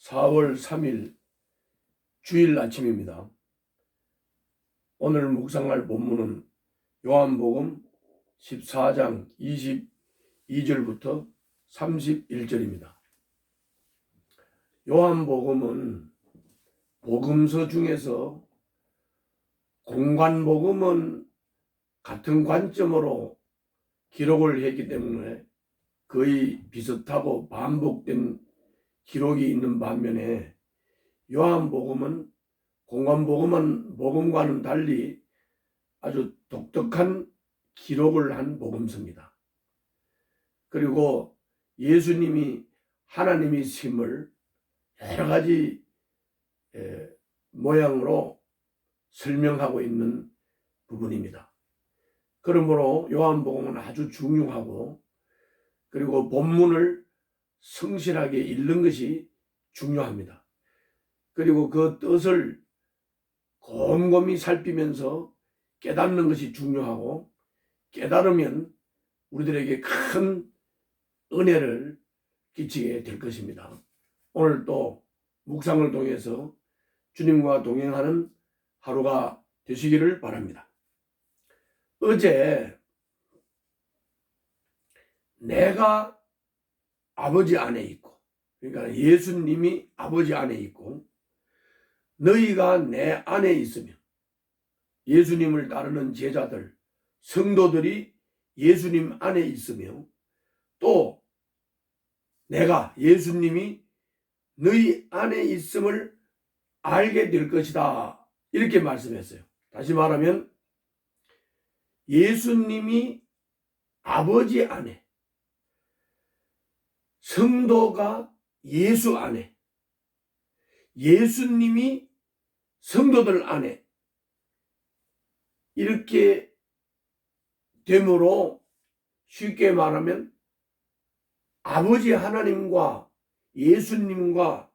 4월 3일 주일 아침입니다. 오늘 묵상할 본문은 요한복음 14장 22절부터 31절입니다. 요한복음은 복음서 중에서 공관복음은 같은 관점으로 기록을 했기 때문에 거의 비슷하고 반복된 기록이 있는 반면에 요한복음은 복음과는 달리 아주 독특한 기록을 한 복음서입니다. 그리고 예수님이 하나님이심을 여러 가지 모양으로 설명하고 있는 부분입니다. 그러므로 요한복음은 아주 중요하고 그리고 본문을 성실하게 읽는 것이 중요합니다. 그리고 그 뜻을 곰곰이 살피면서 깨닫는 것이 중요하고 깨달으면 우리들에게 큰 은혜를 끼치게 될 것입니다. 오늘 또 묵상을 통해서 주님과 동행하는 하루가 되시기를 바랍니다. 어제 내가 아버지 안에 있고, 그러니까 예수님이 아버지 안에 있고 너희가 내 안에 있으면 예수님을 따르는 제자들, 성도들이 예수님 안에 있으며 또 내가 예수님이 너희 안에 있음을 알게 될 것이다. 이렇게 말씀했어요. 다시 말하면 예수님이 아버지 안에, 성도가 예수 안에, 예수님이 성도들 안에 이렇게 되므로 쉽게 말하면 아버지 하나님과 예수님과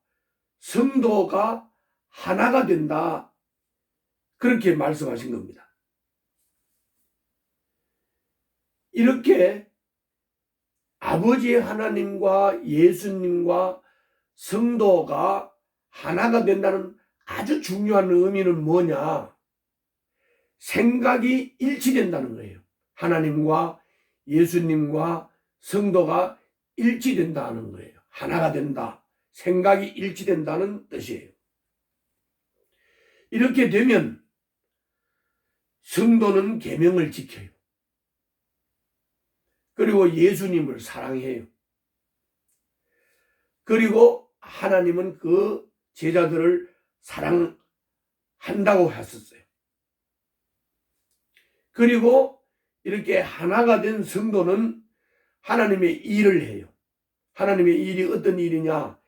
성도가 하나가 된다. 그렇게 말씀하신 겁니다. 이렇게 아버지 하나님과 예수님과 성도가 하나가 된다는 아주 중요한 의미는 뭐냐? 생각이 일치된다는 거예요. 하나님과 예수님과 성도가 일치된다는 거예요. 하나가 된다. 생각이 일치된다는 뜻이에요. 이렇게 되면 성도는 계명을 지켜요. 그리고 예수님을 사랑해요. 그리고 하나님은 그 제자들을 사랑한다고 하셨어요. 그리고 이렇게 하나가 된 성도는 하나님의 일을 해요. 하나님의 일이 어떤 일이냐?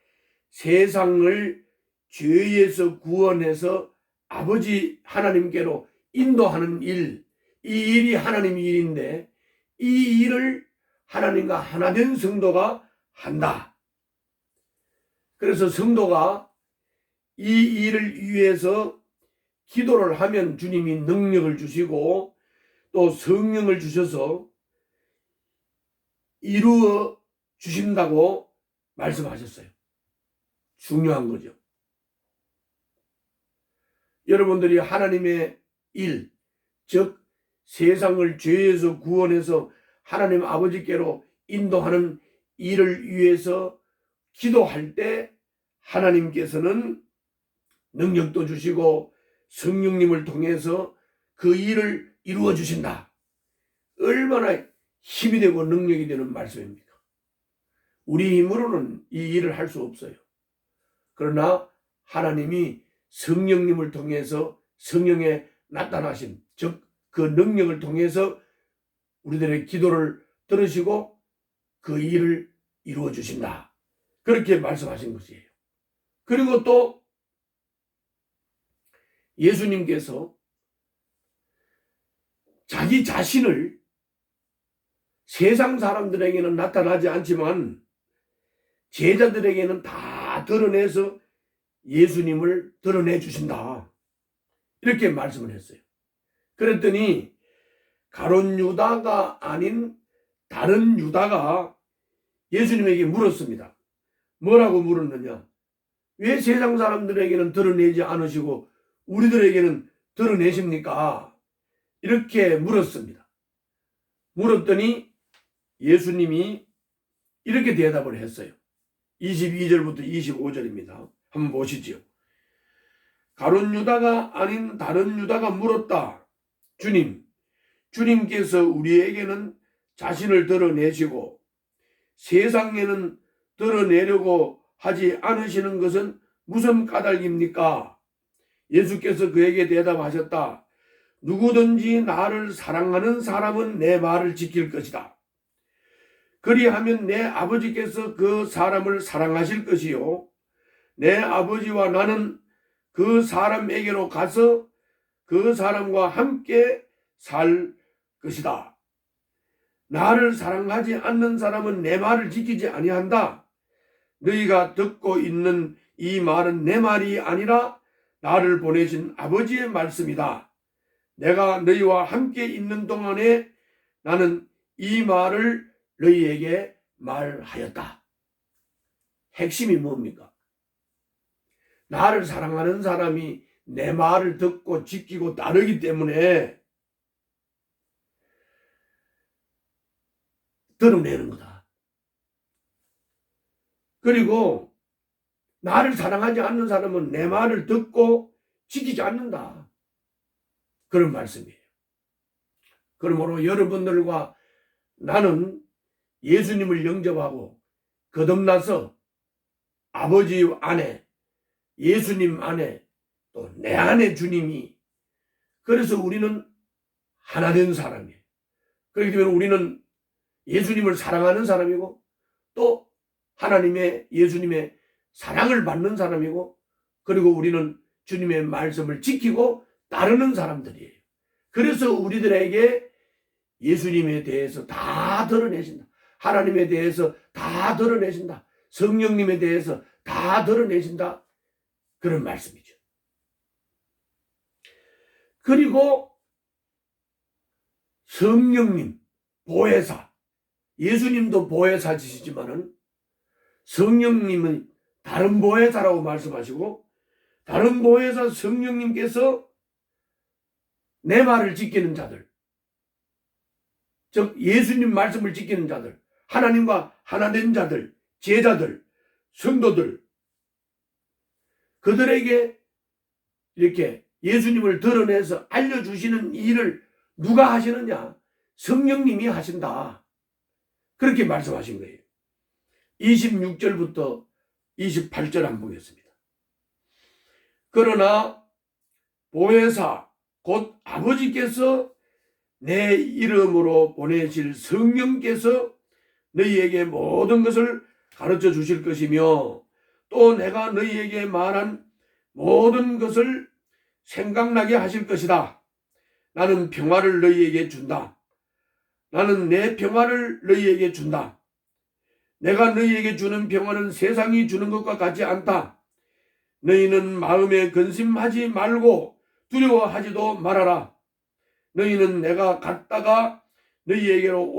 세상을 죄에서 구원해서 아버지 하나님께로 인도하는 일. 이 일이 하나님의 일인데 이 일을 하나님과 하나 된 성도가 한다. 그래서 성도가 이 일을 위해서 기도를 하면 주님이 능력을 주시고 또 성령을 주셔서 이루어 주신다고 말씀하셨어요. 중요한 거죠. 여러분들이 하나님의 일, 즉 세상을 죄에서 구원해서 하나님 아버지께로 인도하는 일을 위해서 기도할 때 하나님께서는 능력도 주시고 성령님을 통해서 그 일을 이루어 주신다. 얼마나 힘이 되고 능력이 되는 말씀입니까? 우리 힘으로는 이 일을 할 수 없어요. 그러나 하나님이 성령님을 통해서 성령에 나타나신, 즉 그 능력을 통해서 우리들의 기도를 들으시고 그 일을 이루어 주신다. 그렇게 말씀하신 것이에요. 그리고 또 예수님께서 자기 자신을 세상 사람들에게는 나타나지 않지만 제자들에게는 다 드러내서 예수님을 드러내 주신다. 이렇게 말씀을 했어요. 그랬더니 가룟 유다가 아닌 다른 유다가 예수님에게 물었습니다. 뭐라고 물었느냐? 왜 세상 사람들에게는 드러내지 않으시고 우리들에게는 드러내십니까? 이렇게 물었습니다. 물었더니 예수님이 이렇게 대답을 했어요. 22절부터 25절입니다. 한번 보시죠. 가룟 유다가 아닌 다른 유다가 물었다. 주님께서 우리에게는 자신을 드러내시고 세상에는 드러내려고 하지 않으시는 것은 무슨 까닭입니까? 예수께서 그에게 대답하셨다. 누구든지 나를 사랑하는 사람은 내 말을 지킬 것이다. 그리하면 내 아버지께서 그 사람을 사랑하실 것이요. 내 아버지와 나는 그 사람에게로 가서 그 사람과 함께 살 것이다. 나를 사랑하지 않는 사람은 내 말을 지키지 아니한다. 너희가 듣고 있는 이 말은 내 말이 아니라 나를 보내신 아버지의 말씀이다. 내가 너희와 함께 있는 동안에 나는 이 말을 너희에게 말하였다. 핵심이 뭡니까? 나를 사랑하는 사람이 내 말을 듣고 지키고 따르기 때문에 드러내는 거다. 그리고 나를 사랑하지 않는 사람은 내 말을 듣고 지키지 않는다. 그런 말씀이에요. 그러므로 여러분들과 나는 예수님을 영접하고 거듭나서 아버지 안에, 예수님 안에, 또 내 안에 주님이, 그래서 우리는 하나 된 사람이에요. 그렇기 때문에 우리는 예수님을 사랑하는 사람이고 또 하나님의, 예수님의 사랑을 받는 사람이고, 그리고 우리는 주님의 말씀을 지키고 따르는 사람들이에요. 그래서 우리들에게 예수님에 대해서 다 드러내신다. 하나님에 대해서 다 드러내신다. 성령님에 대해서 다 드러내신다. 그런 말씀이죠. 그리고 성령님, 보혜사, 예수님도 보혜사지시지만은 성령님은 다른 보혜사라고 말씀하시고, 다른 보혜사 성령님께서 내 말을 지키는 자들, 즉 예수님 말씀을 지키는 자들, 하나님과 하나 된 자들, 제자들, 성도들, 그들에게 이렇게 예수님을 드러내서 알려주시는 일을 누가 하시느냐? 성령님이 하신다. 그렇게 말씀하신 거예요. 26절부터 28절 한번 보겠습니다. 그러나 보혜사 곧 아버지께서 내 이름으로 보내실 성령께서 너희에게 모든 것을 가르쳐 주실 것이며 또 내가 너희에게 말한 모든 것을 생각나게 하실 것이다. 나는 평화를 너희에게 준다. 나는 내 평화를 너희에게 준다. 내가 너희에게 주는 평화는 세상이 주는 것과 같지 않다. 너희는 마음에 근심하지 말고 두려워하지도 말아라. 너희는 내가 갔다가 너희에게로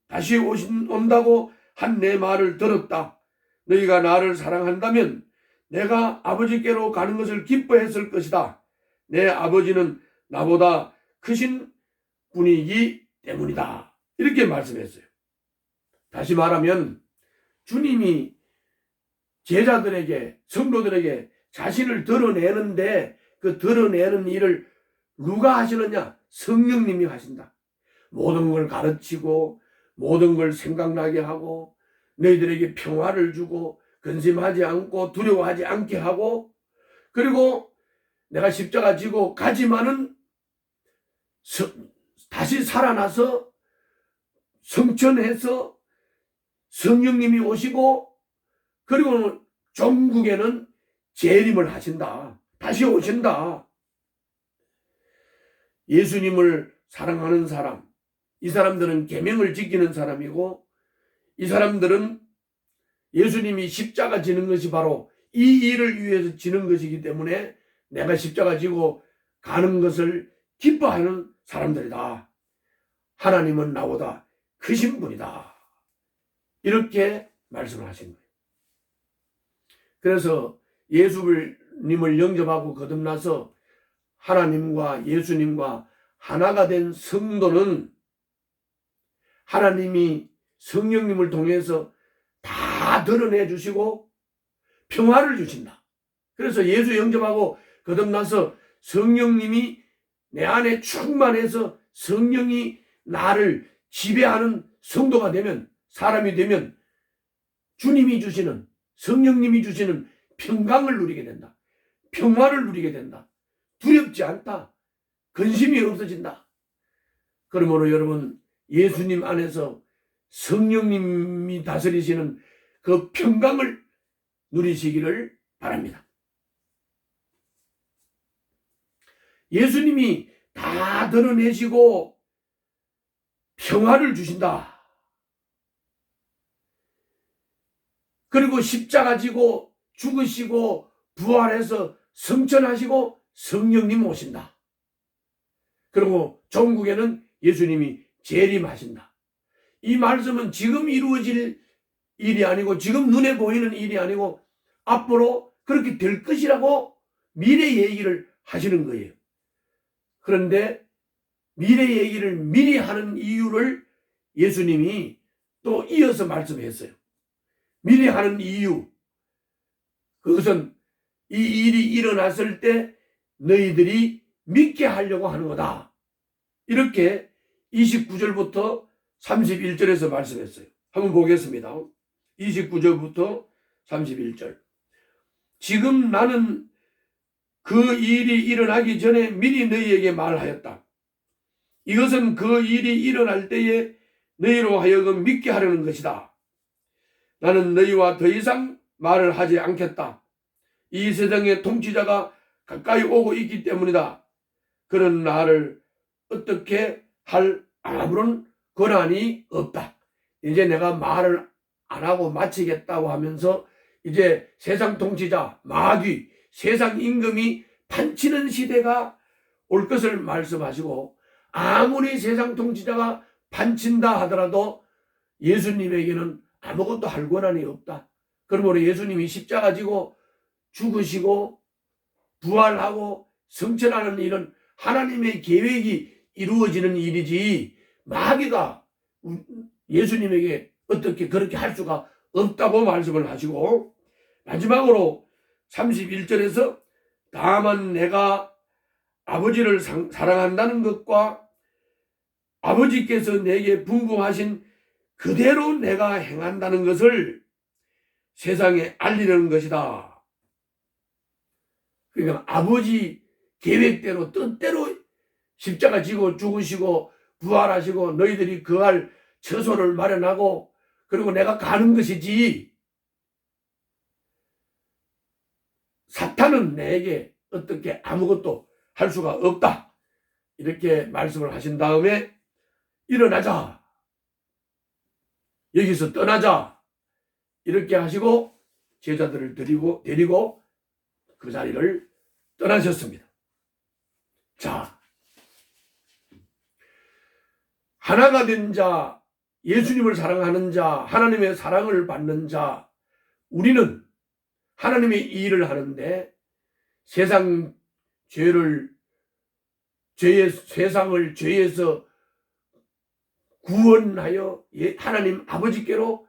다시 온다고 한 내 말을 들었다. 너희가 나를 사랑한다면 내가 아버지께로 가는 것을 기뻐했을 것이다. 내 아버지는 나보다 크신 분이기 때문이다. 이렇게 말씀했어요. 다시 말하면 주님이 제자들에게, 성도들에게 자신을 드러내는데 그 드러내는 일을 누가 하시느냐? 성령님이 하신다. 모든 걸 가르치고 모든 걸 생각나게 하고 너희들에게 평화를 주고 근심하지 않고 두려워하지 않게 하고, 그리고 내가 십자가 지고 가지만은 다시 살아나서 성천해서 성령님이 오시고, 그리고 종국에는 재림을 하신다. 다시 오신다. 예수님을 사랑하는 사람, 이 사람들은 계명을 지키는 사람이고, 이 사람들은 예수님이 십자가 지는 것이 바로 이 일을 위해서 지는 것이기 때문에 내가 십자가 지고 가는 것을 기뻐하는 사람들이다. 하나님은 나보다 크신 분이다. 이렇게 말씀을 하신 거예요. 그래서 예수님을 영접하고 거듭나서 하나님과 예수님과 하나가 된 성도는 하나님이 성령님을 통해서 다 드러내 주시고 평화를 주신다. 그래서 예수 영접하고 거듭나서 성령님이 내 안에 충만해서 성령이 나를 지배하는 성도가 되면, 사람이 되면 주님이 주시는, 성령님이 주시는 평강을 누리게 된다. 평화를 누리게 된다. 두렵지 않다. 근심이 없어진다. 그러므로 여러분, 예수님 안에서 성령님이 다스리시는 그 평강을 누리시기를 바랍니다. 예수님이 다 드러내시고 평화를 주신다. 그리고 십자가 지고 죽으시고 부활해서 성천하시고 성령님 오신다. 그리고 종국에는 예수님이 재림하신다. 이 말씀은 지금 이루어질 일이 아니고, 지금 눈에 보이는 일이 아니고 앞으로 그렇게 될 것이라고 미래 얘기를 하시는 거예요. 그런데 미래 얘기를 미리 하는 이유를 예수님이 또 이어서 말씀했어요. 미리 하는 이유, 그것은 이 일이 일어났을 때 너희들이 믿게 하려고 하는 거다. 이렇게 29절부터 31절에서 말씀했어요. 한번 보겠습니다. 29절부터 31절. 지금 나는 그 일이 일어나기 전에 미리 너희에게 말하였다. 이것은 그 일이 일어날 때에 너희로 하여금 믿게 하려는 것이다. 나는 너희와 더 이상 말을 하지 않겠다. 이 세상의 통치자가 가까이 오고 있기 때문이다. 그런 나를 어떻게 할 아무런 권한이 없다. 이제 내가 말을 안 하고 마치겠다고 하면서 이제 세상 통치자, 마귀, 세상 임금이 판치는 시대가 올 것을 말씀하시고, 아무리 세상 통치자가 판친다 하더라도 예수님에게는 아무것도 할 권한이 없다. 그러므로 예수님이 십자가 지고 죽으시고 부활하고 성천하는 일은 하나님의 계획이 이루어지는 일이지, 마귀가 예수님에게 어떻게 그렇게 할 수가 없다고 말씀을 하시고, 마지막으로 31절에서 다만 내가 아버지를 사랑한다는 것과 아버지께서 내게 분부하신 그대로 내가 행한다는 것을 세상에 알리려는 것이다. 그러니까 아버지 계획대로, 뜻대로 십자가 지고 죽으시고 부활하시고 너희들이 거할 처소를 마련하고, 그리고 내가 가는 것이지, 사탄은 내게 어떻게 아무것도 할 수가 없다. 이렇게 말씀을 하신 다음에 일어나자, 여기서 떠나자, 이렇게 하시고 제자들을 데리고 그 자리를 떠나셨습니다. 자, 하나가 된 자, 예수님을 사랑하는 자, 하나님의 사랑을 받는 자, 우리는 하나님의 일을 하는데 세상을 죄에서 구원하여 하나님 아버지께로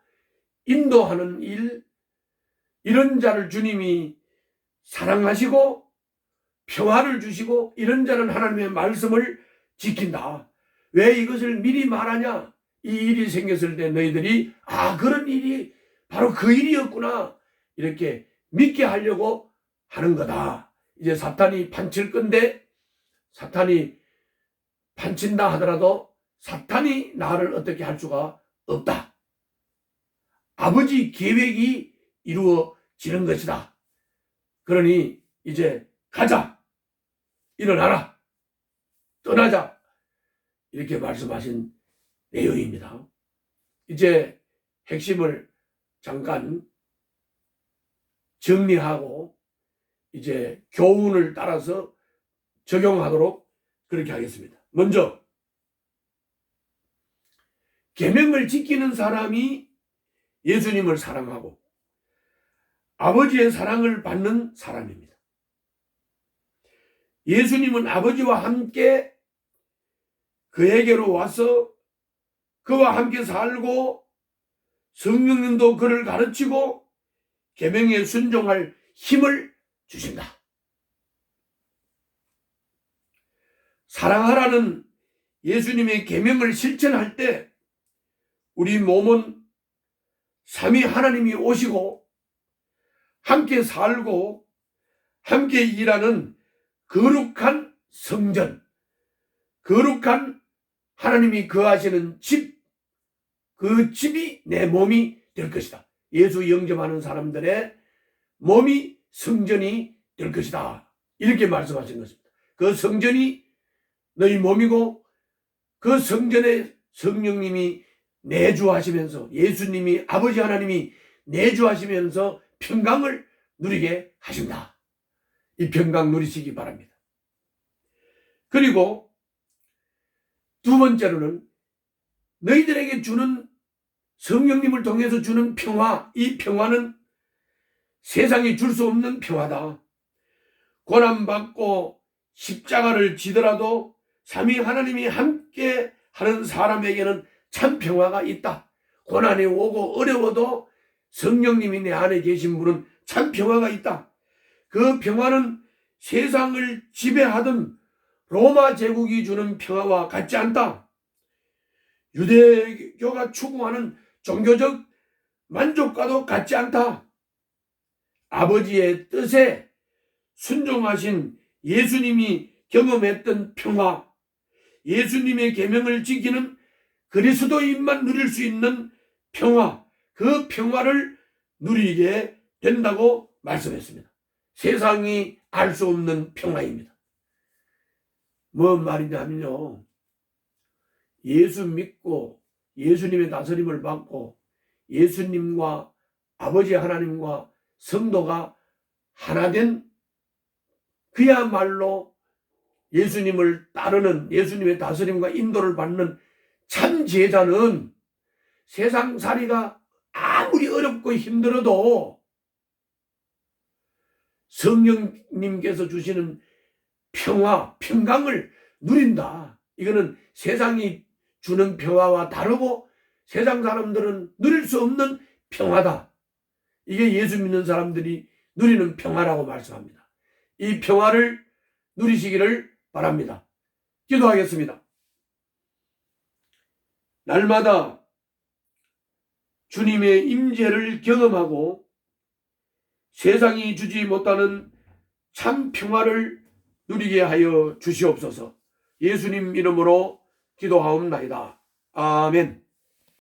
인도하는 일, 이런 자를 주님이 사랑하시고 평화를 주시고, 이런 자는 하나님의 말씀을 지킨다. 왜 이것을 미리 말하냐? 이 일이 생겼을 때 너희들이 그런 일이 바로 그 일이었구나, 이렇게 믿게 하려고 하는 거다. 이제 사탄이 판칠 건데, 사탄이 판친다 하더라도 사탄이 나를 어떻게 할 수가 없다. 아버지 계획이 이루어지는 것이다. 그러니 이제 가자, 일어나라, 떠나자, 이렇게 말씀하신 내용입니다. 이제 핵심을 잠깐 정리하고 이제 교훈을 따라서 적용하도록 그렇게 하겠습니다. 먼저, 계명을 지키는 사람이 예수님을 사랑하고, 아버지의 사랑을 받는 사람입니다. 예수님은 아버지와 함께 그에게로 와서 그와 함께 살고 성령님도 그를 가르치고 계명에 순종할 힘을 주신다. 사랑하라는 예수님의 계명을 실천할 때 우리 몸은 삼위 하나님이 오시고 함께 살고 함께 일하는 거룩한 성전, 거룩한 하나님이 거하시는 집, 그 집이 내 몸이 될 것이다. 예수 영접하는 사람들의 몸이 성전이 될 것이다. 이렇게 말씀하신 것입니다. 그 성전이 너희 몸이고 그 성전에 성령님이 내주하시면서 예수님이 아버지 하나님이 내주하시면서 평강을 누리게 하신다. 이 평강 누리시기 바랍니다. 그리고 두 번째로는 너희들에게 주는 성령님을 통해서 주는 평화, 이 평화는 세상이 줄 수 없는 평화다. 고난받고 십자가를 지더라도 삼위 하나님이 함께 하는 사람에게는 참 평화가 있다. 고난이 오고 어려워도 성령님이 내 안에 계신 분은 참 평화가 있다. 그 평화는 세상을 지배하던 로마 제국이 주는 평화와 같지 않다. 유대교가 추구하는 종교적 만족과도 같지 않다. 아버지의 뜻에 순종하신 예수님이 경험했던 평화, 예수님의 계명을 지키는 그리스도인만 누릴 수 있는 평화, 그 평화를 누리게 된다고 말씀했습니다. 세상이 알 수 없는 평화입니다. 뭔 말이냐면요, 예수 믿고 예수님의 다스림을 받고 예수님과 아버지 하나님과 성도가 하나 된 그야말로 예수님을 따르는, 예수님의 다스림과 인도를 받는 참 제자는 세상살이가 아무리 어렵고 힘들어도 성령님께서 주시는 평화, 평강을 누린다. 이거는 세상이 주는 평화와 다르고 세상 사람들은 누릴 수 없는 평화다. 이게 예수 믿는 사람들이 누리는 평화라고 말씀합니다. 이 평화를 누리시기를 바랍니다. 기도하겠습니다. 날마다 주님의 임재를 경험하고 세상이 주지 못하는 참 평화를 누리게 하여 주시옵소서. 예수님 이름으로 기도하옵나이다. 아멘.